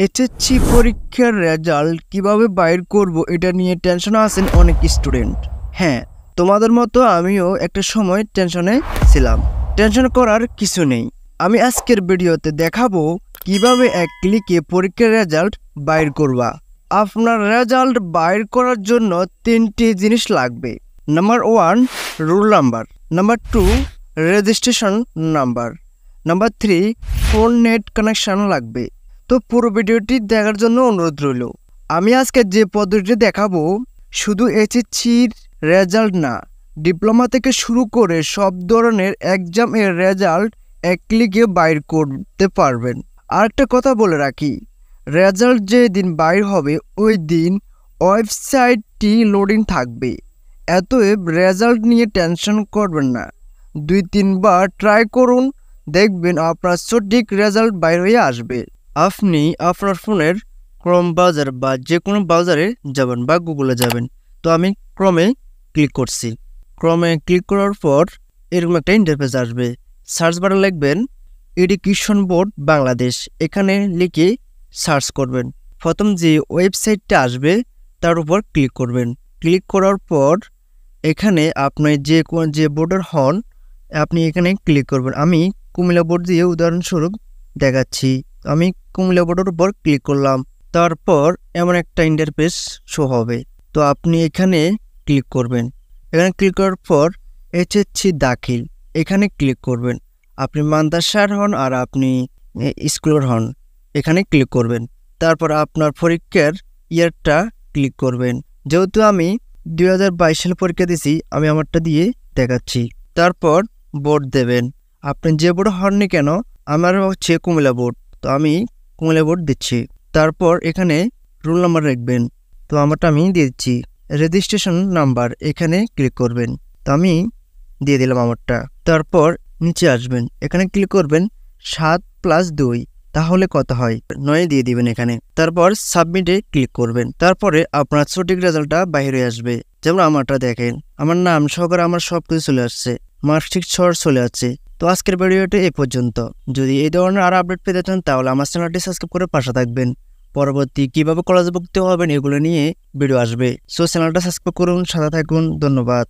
HSC পরীক্ষার result কিভাবে বাইর করব এটা নিয়ে টেনশনে আছেন অনেক স্টুডেন্ট। হ্যাঁ, তোমাদের মতো আমিও একটা সময় টেনশনে ছিলাম। টেনশন করার কিছু নেই। আমি আজকের ভিডিওতে দেখাবো কিভাবে এক ক্লিকে পরীক্ষার রেজাল্ট বাইর করবা। আপনার রেজাল্ট বাইর করার জন্য 3টি জিনিস লাগবে। Number 1 roll number, number 2 registration number, number 3 phone net connection লাগবে। তো পুরো ভিডিওটি দেখার জন্য অনুরোধ রইল। আমি আজকে যে পদ্ধতিটি দেখাবো শুধু এইচএসসির রেজাল্ট না, ডিপ্লোমা থেকে শুরু করে সব ধরনের এক্সাম এর রেজাল্ট এক ক্লিকে বাইর করতে পারবেন। আরেকটা কথা বলে রাখি, রেজাল্ট যে দিন বাইর হবে ওই দিন ওয়েবসাইটটি লোডিং থাকবে। অতএব রেজাল্ট নিয়ে টেনশন করবেন না, 2-3 বার ট্রাই করুন, দেখবেন আপনার সঠিক রেজাল্ট বাইর হয়ে আসবে। আপনি আপনার ফোনের ক্রোম ব্রাউজার বা যে কোনো ব্রাউজারে যাবেন বা গুগলে যাবেন। তো আমি ক্রমে ক্লিক করছি। ক্রমে ক্লিক করার পর এরকম একটা ইন্টারফেস আসবে। সার্চ বারে লিখবেন এডুকেশন বোর্ড বাংলাদেশ, এখানে লিখে সার্চ করবেন। প্রথম যে ওয়েবসাইটটা আসবে তার উপর ক্লিক করবেন। ক্লিক করার পর এখানে আপনি যে বোর্ডের হন আপনি এখানে ক্লিক করবেন। আমি কুমিল্লা বোর্ড দিয়ে উদাহরণস্বরূপ দেখাচ্ছি। আমি কুমিল্লা বোর্ডের উপর ক্লিক করলাম। তারপর এমন একটা ইন্টারফেস শো হবে। তো আপনি এখানে ক্লিক করবেন। এখানে ক্লিক করার পর এইচএসসি দাখিল, এখানে ক্লিক করবেন। আপনি মাদ্রাসার হন আর আপনি স্কুলের হন, এখানে ক্লিক করবেন। তারপর আপনার পরীক্ষার ইয়ারটা ক্লিক করবেন। যেহেতু আমি 2022 সালে পরীক্ষা দিয়েছি, আমি আমারটা দিয়ে দেখাচ্ছি। তারপর বোর্ড দেবেন। আপনি যে বোর্ড হননি কেন, আমার হচ্ছে কুমিল্লা বোর্ড, তো আমি কুমিল্লা বোর্ড দিচ্ছি। তারপর এখানে রোল নাম্বার রাখবেন, তো আমারটা আমি দিয়ে দিচ্ছি। রেজিস্ট্রেশন নাম্বার, এখানে ক্লিক করবেন, তো আমি দিয়ে দিলাম আমারটা। তারপর নিচে আসবেন, এখানে ক্লিক করবেন 7+2, তাহলে কত হয় 9 দিয়ে দিবেন এখানে। তারপর সাবমিটে ক্লিক করবেন। তারপরে আপনার সঠিক রেজাল্টটা বাইরে আসবে। যেমন আমারটা দেখেন, আমার নাম সহকারে আমার সব কিছু চলে আসছে, মার্কশিট সর চলে আসছে। তো আজকের ভিডিওটি এই পর্যন্ত। যদি এই ধরনের আরো আপডেট পেতে চান তাহলে আমার চ্যানেলটি সাবস্ক্রাইব করে পাশে থাকবেন। পরবর্তী কিভাবে কলেজে ভর্তি হবেন এগুলো নিয়ে ভিডিও আসবে। সো চ্যানেলটা সাবস্ক্রাইব করুন, সাথে থাকুন। ধন্যবাদ।